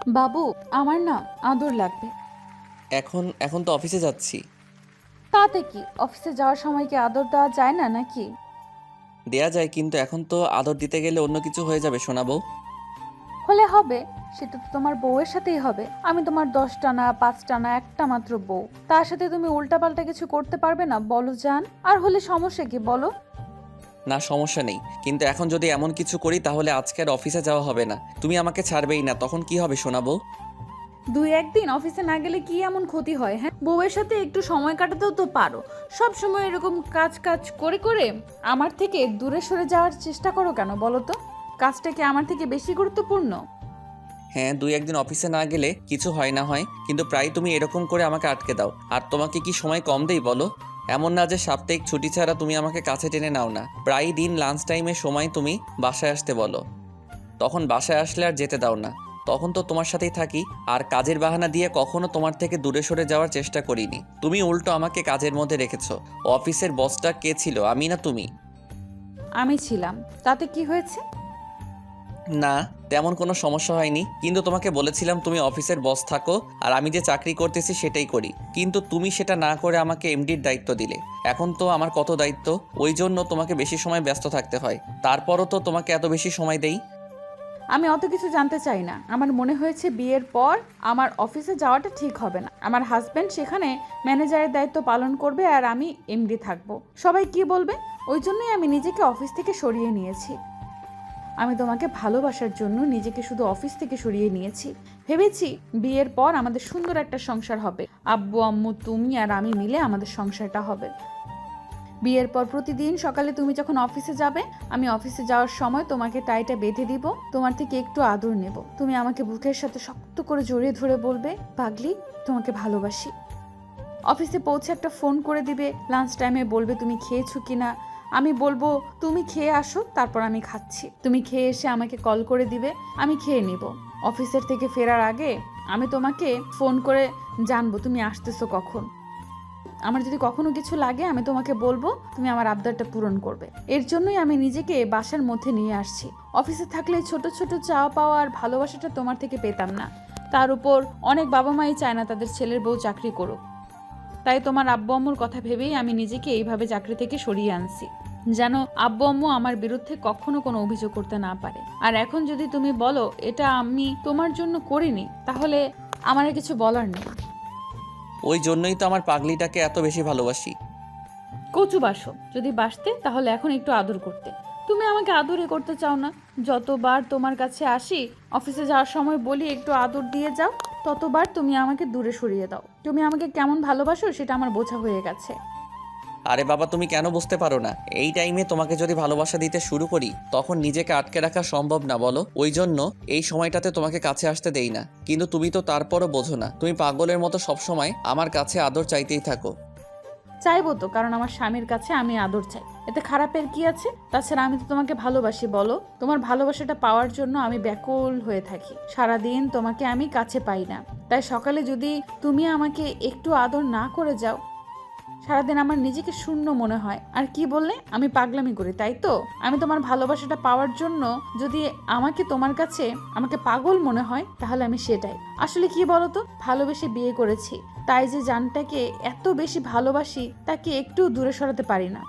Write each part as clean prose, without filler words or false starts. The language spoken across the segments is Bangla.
বাবু, আমার না আদর লাগবে। এখন এখন তো অফিসে যাচ্ছি। তাতে কি, অফিসে যাওয়ার সময় কি আদর দেওয়া যায় না নাকি? দেয়া যায়, কিন্তু এখন তো আদর দিতে গেলে অন্য কিছু হয়ে যাবে শোনাবো। হলে হবে, সেটা তো তোমার বউয়ের সাথেই হবে। আমি তোমার 10টা না 5টা না একটা মাত্র বউ, তার সাথে তুমি উল্টাপাল্টা কিছু করতে পারবে না বলো জান? আর হলে সমস্যা কি বলো? না, সমস্যা নেই, কিন্তু এখন যদি এমন কিছু করি তাহলে আজকে আর অফিসে যাওয়া হবে না। তুমি আমাকে ছাড়বেই না, তখন কি হবে শোনাবো। দুই একদিন অফিসে না গেলে কি এমন ক্ষতি হয়? হ্যাঁ, বউয়ের সাথে একটু সময় কাটাতেও তো পারো। সব সময় এরকম কাজ কাজ করে করে আমার থেকে দূরে সরে যাওয়ার চেষ্টা করো কেন বলো তো? কাজটা কি আমার থেকে বেশি গুরুত্বপূর্ণ? হ্যাঁ, 2-1 দিন অফিসে না গেলে কিছু হয় না হয়, কিন্তু প্রায় তুমি এরকম করে আমাকে আটকে দাও। আর তোমাকে কি সময় কম দেই বলো? এমন না যে সাপ্তাহিক ছুটি ছাড়া তুমি আমাকে কাছে টেনে নাও না। প্রায় দিন লাঞ্চ টাইমে সময় তুমি বাসায় আসতে বলো, তখন বাসায় আসলে আর যেতে দাও না। তখন তো তোমার সাথেই থাকি, আর কাজের বাহানা দিয়ে কখনো তোমার থেকে দূরে সরে যাওয়ার চেষ্টা করিনি। তুমি উল্টো আমাকে কাজের মধ্যে রেখেছো। অফিসের বসটা কে ছিল, আমি না তুমি? আমি ছিলাম, তাতে কি হয়েছে? না, তেমন কোনো সমস্যা হয়নি, কিন্তু তোমাকে বলেছিলাম তুমি অফিসের বস থাকো আর আমি যে চাকরি করতেছি সেটাই করি, কিন্তু তুমি সেটা না করে আমাকে এমডির দায়িত্ব দিলে। এখন তো আমার কত দায়িত্ব, ওই জন্য তোমাকে বেশি সময় ব্যস্ত থাকতে হয়। তারপরও তো তোমাকে এত বেশি সময় দেই। আমি অত কিছু জানতে চাই না। আমার মনে হয়েছে বিয়ের পর আমার অফিসে যাওয়াটা ঠিক হবে না। আমার হাজবেন্ড সেখানে ম্যানেজারের দায়িত্ব পালন করবে আর আমি এমডি থাকবো। সবাই কি বলবে? ওই জন্যই আমি নিজেকে অফিস থেকে সরিয়ে নিয়েছি। আমি তোমাকে ভালোবাসার জন্য নিজেকে শুধু অফিস থেকে সরিয়ে নিয়েছি। ভেবেছি বিয়ের পর আমাদের সুন্দর একটা সংসার হবে। আব্বু আম্মু তুমি আর আমি মিলে আমাদের সংসারটা হবে। বিয়ের পর প্রতিদিন সকালে তুমি যখন অফিসে যাবে, আমি অফিসে যাওয়ার সময় তোমাকে টাইটা বেঁধে দিব, তোমার থেকে একটু আদর নেব। তুমি আমাকে বুকের সাথে শক্ত করে জড়িয়ে ধরে বলবে, পাগলি, তোমাকে ভালোবাসি। অফিসে পৌঁছে একটা ফোন করে দিবে, লাঞ্চ টাইমে বলবে তুমি খেয়েছো কিনা। আমি বলবো তুমি খেয়ে আসো, তারপর আমি খাচ্ছি। তুমি খেয়ে এসে আমাকে কল করে দিবে, আমি খেয়ে নিব। অফিসের থেকে ফেরার আগে আমি তোমাকে ফোন করে জানবো তুমি আসতেছো কখন। আমার যদি কখনো কিছু লাগে আমি তোমাকে বলবো, তুমি আমার আবদারটা পূরণ করবে। এর জন্যই আমি নিজেকে বাসার মধ্যে নিয়ে আসছি। অফিসে থাকলে ছোট ছোট চাওয়া পাওয়া আর ভালোবাসাটা তোমার থেকে পেতাম না। তার উপর অনেক বাবা মাই চায় না তাদের ছেলের বউ চাকরি করুক। তাই তোমার আব্বু আম্মুর কথা ভেবেই আমি নিজেকে এইভাবে চাকরি থেকে সরিয়ে আনছি, যেন আব্বু আম্মু আমার বিরুদ্ধে কখনো কোনো অভিযোগ করতে না পারে। আর এখন যদি তুমি বলো এটা আমি তোমার জন্য করিনি, তাহলে আমার আর কিছু বলার নেই। ওই জন্যই তো আমার পাগলিটাকে এত বেশি ভালোবাসি। কচু বাসো, যদি বাসতে তাহলে এখন একটু আদর করতে। তুমি আমাকে আদরই করতে চাও না। যতবার তোমার কাছে আসি, অফিসে যাওয়ার সময় বলি একটু আদর দিয়ে যাও, ততবার তুমি আমাকে দূরে সরিয়ে দাও। তুমি আমাকে কেমন ভালোবাসো সেটা আমার বোঝা হয়ে গেছে। আরে বাবা, তুমি কেন বুঝতে পারো না? এই টাইমে তোমাকে যদি ভালোবাসা দিতে শুরু করি তখন নিজেকে আটকে রাখা সম্ভব না বলো। ওই জন্য এই সময়টাতে তোমাকে কাছে আসতে দেই না, কিন্তু তুমি তো তারপরও বোঝো না। তুমি পাগলের মতো সবসময় আমার কাছে আদর চাইতেই থাকো। চাইবো তো, কারণ আমার স্বামীর কাছে আমি আদর চাই, এতে খারাপের কি আছে? তাছাড়া আমি তো তোমাকে ভালোবাসি বলো। তোমার ভালোবাসাটা পাওয়ার জন্য আমি ব্যাকুল হয়ে থাকি। সারাদিন তোমাকে আমি কাছে পাই না। তাই সকালে যদি তুমি আমাকে একটু আদর না করে যাও, সারাদিন আমার নিজেকে শূন্য মনে হয়। আর কি বললে, আমি পাগলামি করি তাই তো? আমি তোমার ভালোবাসাটা পাওয়ার জন্য যদি আমাকে তোমার কাছে আমাকে পাগল মনে হয়, তাহলে আমি সেটাই। আসলে কি বলতো, ভালোবেসে বিয়ে করেছি, তাই যে জানটাকে এত বেশি ভালোবাসি তাকে একটু দূরে সরাতে পারি না।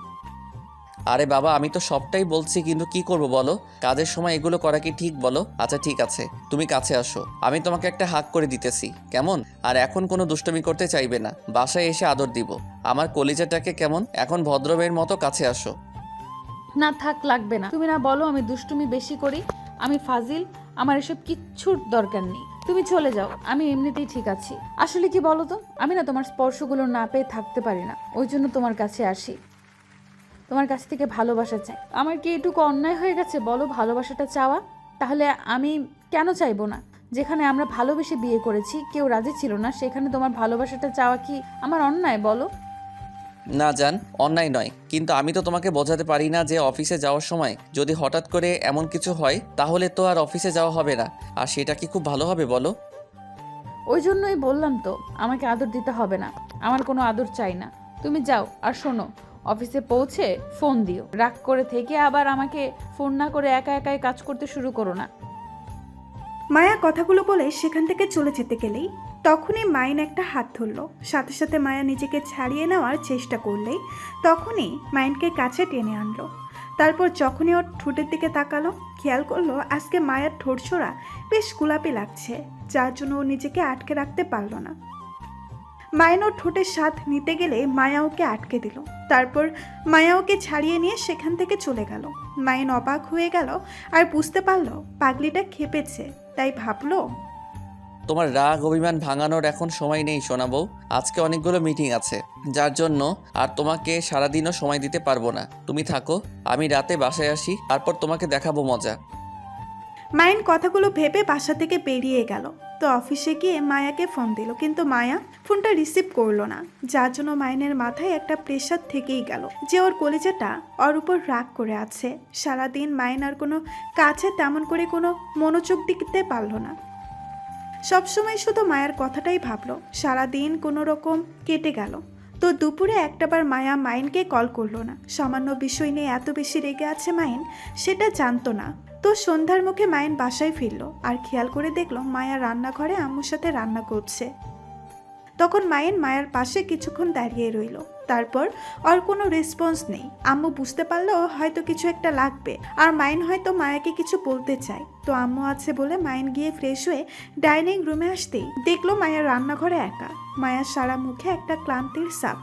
আরে বাবা, আমি তো সবটাই বলছি, কিন্তু কি করব বলো? কাজের সময় এগুলো করা কি ঠিক বলো? আচ্ছা ঠিক আছে, তুমি কাছে আসো, আমি তোমাকে একটা হাগ করে দিতেছি, কেমন? আর এখন কোনো দুষ্টুমি করতে চাইবে না, বাসায় এসে আদর দিব। আমার কলিজাটাকে কেমন, এখন ভদ্রমের মতো কাছে আসো। না থাক, লাগবে না। তুমি না বলো আমি দুষ্টুমি বেশি করি, আমি ফাজিল, আমার এসব কিচ্ছুর দরকার নেই। তুমি চলে যাও, আমি এমনিতেই ঠিক আছি। আসলে কি বলো তো, আমি না তোমার স্পর্শগুলো না পেয়ে থাকতে পারি না, ওই জন্য তোমার কাছে আসি। তোমার কাছ থেকে ভালোবাসা চাই। আমার কি এটুকু অন্যায় হয়ে গেছে বলো ভালোবাসাটা চাওয়া? তাহলে আমি কেন চাইবো না? যেখানে আমরা ভালোবেসে বিয়ে করেছি, কেউ রাজি ছিল না, সেখানে তোমার ভালোবাসাটা চাওয়া কি আমার অন্যায় বলো? না জান, অন্যায় নয়, কিন্তু আমি তো তোমাকে বোঝাতে পারি না যে অফিসে যাওয়ার সময় যদি হঠাৎ করে এমন কিছু হয় তাহলে তো আর অফিসে যাওয়া হবে না। আর সেটা কি খুব ভালো হবে বলো? ওই জন্যই বললাম তো, আমাকে আদর দিতে হবে না। আমার কোনো আদর চাই না। তুমি যাও, আর শোনো, অফিসে পৌঁছে ফোন দিও। রাগ করে থেকে আবার আমাকে ফোন না করে একা একাই কাজ করতে শুরু করো না। মায়া কথাগুলো বলে সেখান থেকে চলে যেতে গেলেই তখনই মাইন একটা হাত ধরলো। সাথে সাথে মায়া নিজেকে ছাড়িয়ে নেওয়ার চেষ্টা করলেই তখনই মাইনকে কাছে টেনে আনলো। তারপর যখনই ওর ঠোঁটের দিকে তাকালো, খেয়াল করলো আজকে মায়ার ঠোঁটছোড়া বেশ গোলাপি লাগছে, যার জন্য ও নিজেকে আটকে রাখতে পারলো না। মাইন ওর ঠোঁটের স্বাদ নিতে গেলে মায়া ওকে আটকে দিল। তারপর মায়া ওকে ছাড়িয়ে নিয়ে সেখান থেকে চলে গেল। মাইন অবাক হয়ে গেল আর বুঝতে পারলো পাগলিটা খেপেছে, তাই ভাবলো তোমার রাগ অভিমান ভাঙানোর এখন সময় নেই সোনা বউ। আজকে অনেকগুলো মিটিং আছে, যার জন্য আর তোমাকে সারাদিনও সময় দিতে পারবো না। তুমি থাকো, আমি রাতে বাসায় আসি, তারপর তোমাকে দেখাবো মজা। মাইন কথাগুলো ভেবে বাসা থেকে বেরিয়ে গেল। তো অফিসে গিয়ে মায়াকে ফোন দিল, কিন্তু মায়া ফোনটা রিসিভ করলো না, যার জন্য মাইনের মাথায় একটা প্রেশার থেকেই গেল যে ওর কলিজাটা ওর উপর রাগ করে আছে। সারাদিন মাইন আর কোনো কাছে তেমন করে কোনো মনোযোগ দিতে পারলো না, সবসময় শুধু মায়ার কথাটাই ভাবলো। সারাদিন কোনো রকম কেটে গেল। তো দুপুরে একটাবার মায়া মাইনকে কল করলো না। সামান্য বিষয় নিয়ে এত বেশি রেগে আছে মাইন, সেটা জানতো না। তো সন্ধ্যার মুখে মাইন বাসায় ফিরলো আর খেয়াল করে দেখলো মায়া রান্নাঘরে আম্মুর সাথে রান্না করছে। তখন মাইন মায়ার পাশে কিছুক্ষণ দাঁড়িয়ে রইল। তারপর ওর কোনো রেসপন্স নেই। আম্মু বুঝতে পারলো হয়তো কিছু একটা লাগবে, আর মাইন হয়তো মায়াকে কিছু বলতে চায়। তো আম্মু আছে বলে মাইন গিয়ে ফ্রেশ হয়ে ডাইনিং রুমে আসতেই দেখলো মায়া রান্নাঘরে একা। মায়ার সারা মুখে একটা ক্লান্তির ছাপ।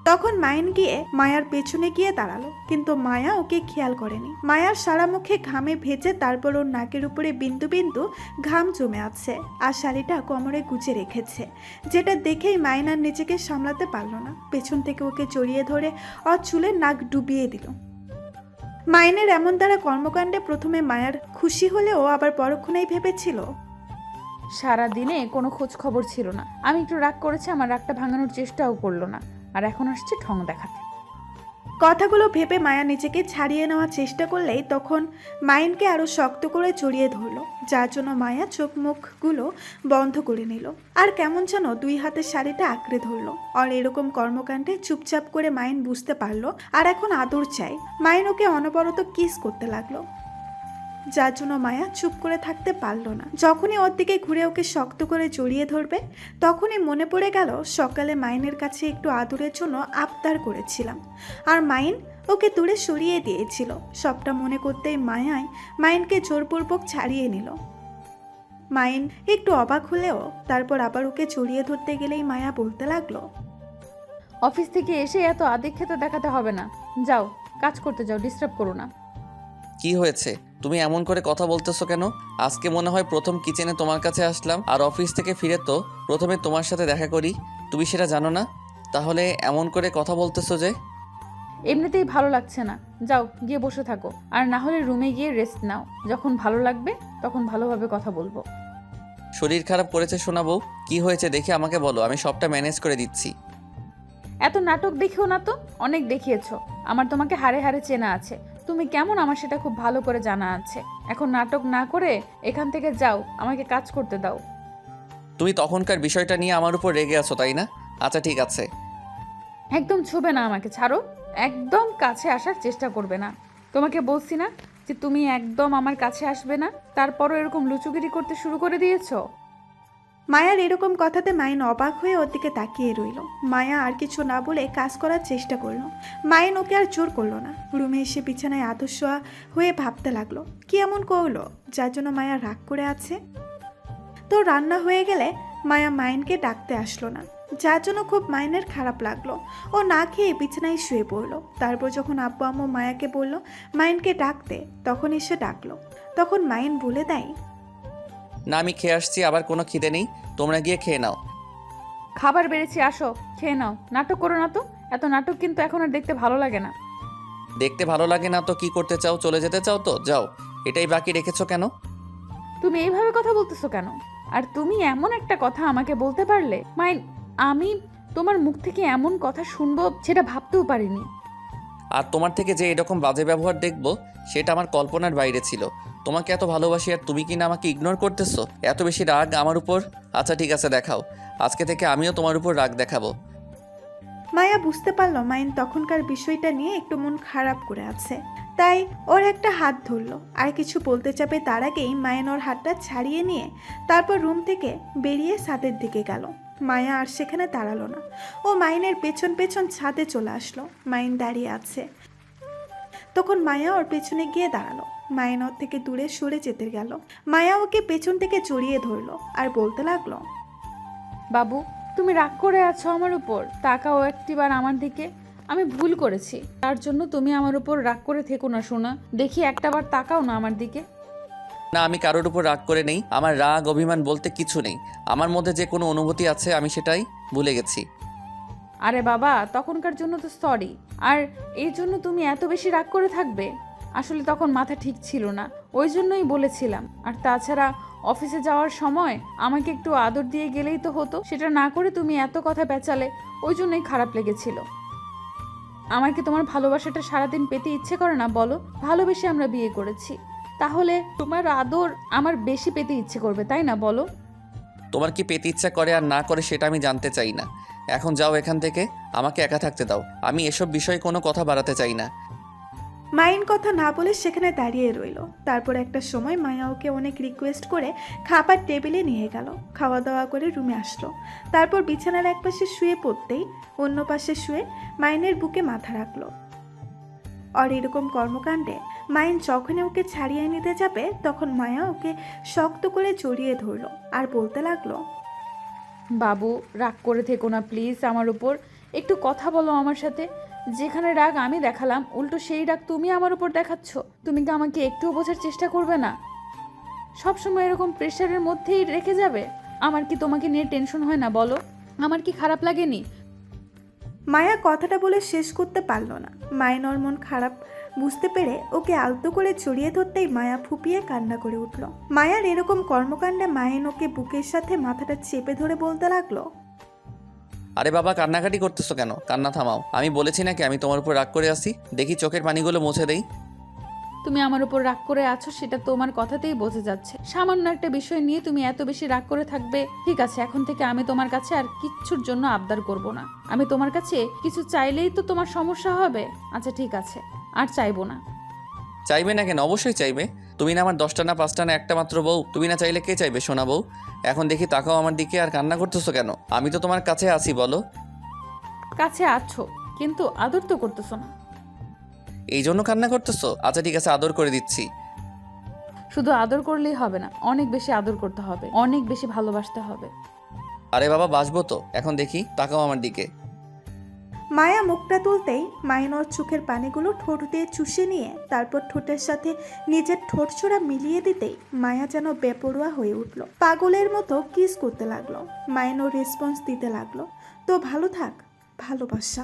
তখন মাইন গিয়ে মায়ার পেছনে গিয়ে দাঁড়ালো, কিন্তু মায়া ওকে খেয়াল করেনি। মায়ার সারা মুখে ঘামে ভেজে তারপর ওর নাকের উপরে বিন্দু বিন্দু ঘাম জমে আছে, আর শাড়িটা কোমরে গুজে রেখেছে, যেটা দেখেই মাইন আর নিজেকে সামলাতে পারলো না। পেছন থেকে ওকে জড়িয়ে ধরে ওর চুলে নাক ডুবিয়ে দিল। মাইনের এমন দ্বারা কর্মকাণ্ডে প্রথমে মায়ার খুশি হলেও আবার পরক্ষণেই ভেবেছিল সারা দিনে কোনো খোঁজ খবর ছিল না। আমি একটু রাগ করেছি, আমার রাগটা ভাঙানোর চেষ্টাও করলো না, আর এখন আসছে ঠং দেখাতে। কথাগুলো ভেবে মায়া নিজেকে ছাড়িয়ে নেওয়ার চেষ্টা করলেই তখন মাইনকে আরো শক্ত করে জড়িয়ে ধরলো, যার জন্য মায়া চোখ মুখগুলো বন্ধ করে নিল আর কেমন যেন দুই হাতের শাড়িটা আঁকড়ে ধরলো। আর এরকম কর্মকাণ্ডে চুপচাপ করে মাইন বুঝতে পারলো আর এখন আদর চাই। মাইন ওকে অনবরত কিস করতে লাগলো, যার জন্য মায়া চুপ করে থাকতে পারলো না। যখনই ওর দিকে ঘুরে ওকে শক্ত করে জড়িয়ে ধরবে, তখনই মনে পড়ে গেল সকালে মাইনের কাছে একটু আদরের জন্য আবদার করেছিলাম, আর মাইন ওকে দূরে সরিয়ে দিয়েছিল। সবটা মনে করতেই মাইনকে জোরপূর্বক ছাড়িয়ে নিল। মাইন একটু অবাক হলেও তারপর আবার ওকে জড়িয়ে ধরতে গেলেই মায়া বলতে লাগলো, অফিস থেকে এসে এত আদিক্ষেতা দেখাতে হবে না, যাও কাজ করতে যাও, ডিস্টার্ব করো না। কি হয়েছে? তুমি এমন করে কথা বলতেছো কেন? আজকে মনে হয় প্রথম কিচেনে তোমার কাছে আসলাম, আর অফিস থেকে ফিরে তো প্রথমে তোমার সাথে দেখা করি। তুমি সেটা জানো না? তাহলে এমন করে কথা বলতেছো যে? এমনিতেই ভালো লাগছে না, যাও গিয়ে বসে থাকো, আর না হলে রুমে গিয়ে রেস্ট নাও। যখন ভালো লাগবে তখন ভালোভাবে কথা বলবো। শরীর খারাপ করেছে শোনাবো? কি হয়েছে দেখে আমাকে বলো, আমি সবটা ম্যানেজ করে দিচ্ছি। এত নাটক দেখিও না তো, অনেক দেখিয়েছো। আমার তোমাকে হাড়ে হাড়ে চেনা আছে, তুমি কেমন আমার সেটা খুব ভালো করে জানা আছে। এখন নাটক না করে এখান থেকে যাও, আমাকে কাজ করতে দাও। তুমি তখনকার বিষয়টা নিয়ে আমার উপর রেগে আছো তাই না? আচ্ছা ঠিক আছে। একদম ছুবে না আমাকে, ছাড়ো। একদম কাছে আসার চেষ্টা করবে না। তোমাকে বলছি না যে তুমি একদম আমার কাছে আসবে না, তারপরও এরকম লুচুগিরি করতে শুরু করে দিয়েছো। মায়ার এরকম কথাতে মাইন অবাক হয়ে ওর দিকে তাকিয়ে রইল। মায়া আর কিছু না বলে কাজ করার চেষ্টা করলো। মাইন ওকে আর জোর করলো না। রুমে এসে বিছানায় আতশোয়া হয়ে ভাবতে লাগলো কি এমন করলো যার জন্য মায়া রাগ করে আছে। তো রান্না হয়ে গেলে মায়া মাইনকে ডাকতে আসলো না, যার জন্য খুব মাইনের খারাপ লাগলো। ও না খেয়ে বিছানায় শুয়ে পড়লো। তারপর যখন আব্বু আম্মু মায়াকে বললো মাইনকে ডাকতে, তখন এসে ডাকলো। তখন মাইন বলে দেয়, না আমি খেয়ে আসছি, আবার কোনো খিদে নেই, তোমরা গিয়ে খেয়ে নাও। খাবার বেড়েছি, আসো খেয়ে নাও। নাটক করো না তো, এত নাটক কিন্তু এখন আর দেখতে ভালো লাগে না। দেখতে ভালো লাগে না তো কি করতে চাও? চলে যেতে চাও তো যাও, এটাই বাকি রেখেছো কেন? তুমি এইভাবে কথা বলতেছো কেন? আর তুমি এমন একটা কথা আমাকে বলতে পারলে মাইন, আমি তোমার মুখ থেকে এমন কথা শুনবো সেটা ভাবতেও পারিনি। আর তোমার থেকে যে এরকম বাজে ব্যবহার দেখবো সেটা আমার কল্পনার বাইরে ছিল। তোমাকে এত ভালোবাসি আর তুমি কিনা আমাকে ইগনোর করতেছো? এত বেশি রাগ আমার উপর? আচ্ছা ঠিক আছে, দেখাও, আজকে থেকে আমিও তোমার উপর রাগ দেখাবো। মায়া বুঝতে পারলো মাইন তখনকার বিষয়টা নিয়ে একটু মন খারাপ করে আছে, তাই ওর একটা হাত ধরলো। আর কিছু বলতে চাপে তার আগেই মায়ান ওর হাতটা ছাড়িয়ে নিয়ে তারপর রুম থেকে বেরিয়ে ছাদের দিকে গেল। মায়া আর সেখানে দাঁড়ালো না, ও মাইনের পেছন পেছন ছাদে চলে আসলো। মাইন দাঁড়িয়ে আছে, তখন মায়া ওর পেছনে গিয়ে দাঁড়ালো। মাইন ওর থেকে দূরে সরে যেতে গেল। মায়া ওকে পেছন থেকে জড়িয়ে ধরলো আর বলতে লাগলো, বাবু, তুমি রাগ করে আছো আমার উপর? তাকাও একটিবার আমার দিকে। আমি ভুল করেছি, তার জন্য তুমি আমার উপর রাগ করে থেকো না সোনা। দেখি একটাবার তাকাও না আমার দিকে। না, আমি কারোর উপর রাগ করে নেই। আমার রাগ অভিমান বলতে কিছু নেই। আমার মধ্যে যে কোনো অনুভূতি আছে আমি সেটাই ভুলে গেছি। আরে বাবা, তখনকার জন্য তো সরি। আর এই জন্য তুমি এত বেশি রাগ করে থাকবে? আসলে তখন মাথা ঠিক ছিল না, ওই জন্যই বলেছিলাম। আর তাছাড়া অফিসে যাওয়ার সময় আমাকে একটু আদর দিয়ে গেলেই তো হতো, সেটা না করে তুমি এত কথা পেঁচালে, ওই জন্যই খারাপ লেগেছিল। আমার কি তোমার ভালোবাসাটা সারাদিন পেতে ইচ্ছে করে না বলো? ভালোবেসে আমরা বিয়ে করেছি, তাহলে তোমার আদর আমার বেশি পেতে ইচ্ছে করবে, তাই না বলো? তোমার কি পেতে ইচ্ছা করে আর না করে সেটা আমি জানতে চাই না। এখন যাও এখান থেকে, আমাকে একা থাকতে দাও। আমি এসব বিষয়ে কোনো কথা বাড়াতে চাই না। মাইন কথা না বলে সেখানে দাঁড়িয়ে রইল। তারপর একটা সময় মায়া ওকে অনেক রিকোয়েস্ট করে খাবার টেবিলে নিয়ে গেল। খাওয়া দাওয়া করে রুমে আসলো। তারপর বিছানার এক পাশে শুয়ে পড়তেই অন্য পাশে শুয়ে মাইনের বুকে মাথা রাখলো। আর এরকম কর্মকাণ্ডে মাইন যখনই ওকে ছাড়িয়ে নিতে যাবে তখন মায়া ওকে শক্ত করে জড়িয়ে ধরলো আর বলতে লাগলো, বাবু, রাগ করে থেকো না প্লিজ আমার উপর। একটু কথা বলো আমার সাথে। যেখানে রাগ আমি দেখালাম, উল্টো সেই রাগ তুমি আমার উপর দেখাচ্ছ। তুমি কি আমাকে একটুও বোঝার চেষ্টা করবে না? সবসময় এরকম প্রেশারের মধ্যেই রেখে যাবে? আমার কি তোমাকে নিয়ে টেনশন হয় না বলো? আমার কি খারাপ লাগেনি? মায়া কথাটা বলে শেষ করতে পারল না। মায়ের ওর মন খারাপ বুঝতে পেরে ওকে আলতো করে জড়িয়ে ধরতেই মায়া ফুপিয়ে কান্না করে উঠল। মায়ার এরকম কর্মকাণ্ডে মায়েন ওকে বুকের সাথে মাথাটা চেপে ধরে বলতে লাগলো, আরে বাবা, কান্নাকাটি করতেছো কেন? কান্না থামাও। আমি বলেছি নাকি আমি তোমার উপর রাগ করে আসি? দেখি চোখের পানিগুলো মুছে দেই। তুমি আমার উপর রাগ করে আছো সেটা তোমার কথাতেই বোঝা যাচ্ছে। সামান্য একটা বিষয় নিয়ে তুমি এত বেশি রাগ করে থাকবে? ঠিক আছে, এখন থেকে আমি তোমার কাছে আর কিচ্ছুর জন্য আবদার করব না। আমি তোমার কাছে কিছু চাইলেই তো তোমার সমস্যা হবে। আচ্ছা ঠিক আছে, আর চাইবো না। চাইবে না কেন? অবশ্যই চাইবে। তুমি না আমার 10টা না 5টা না একটা মাত্র বউ? তুমি না চাইলে কে চাইবে সোনা বউ? এখন দেখি তাকাও আমার দিকে। আর কান্না করতেছো কেন? আমি তো তোমার কাছে আছি, বলো। কাছে আছো কিন্তু আদর তো করতেছো না। এই জন্য কান্না করতেছো? আচ্ছা ঠিক আছে, আদর করে দিচ্ছি। শুধু আদর করলেই হবে না, অনেক বেশি আদর করতে হবে, অনেক বেশি ভালোবাসতে হবে। আরে বাবা, বাসবো তো। এখন দেখি তাকাও আমার দিকে। মায়া মুখটা তুলতেই মায়ের ওর চোখের পানিগুলো ঠোঁট দিয়ে চুষে নিয়ে তারপর ঠোঁটের সাথে নিজের ঠোঁট ছোড়া মিলিয়ে দিতেই মায়া যেন বেপরোয়া হয়ে উঠল। পাগলের মতো কিস করতে লাগলো। মায়ের ওর রেসপন্স দিতে লাগলো, তো ভালো থাক, ভালোবাসা।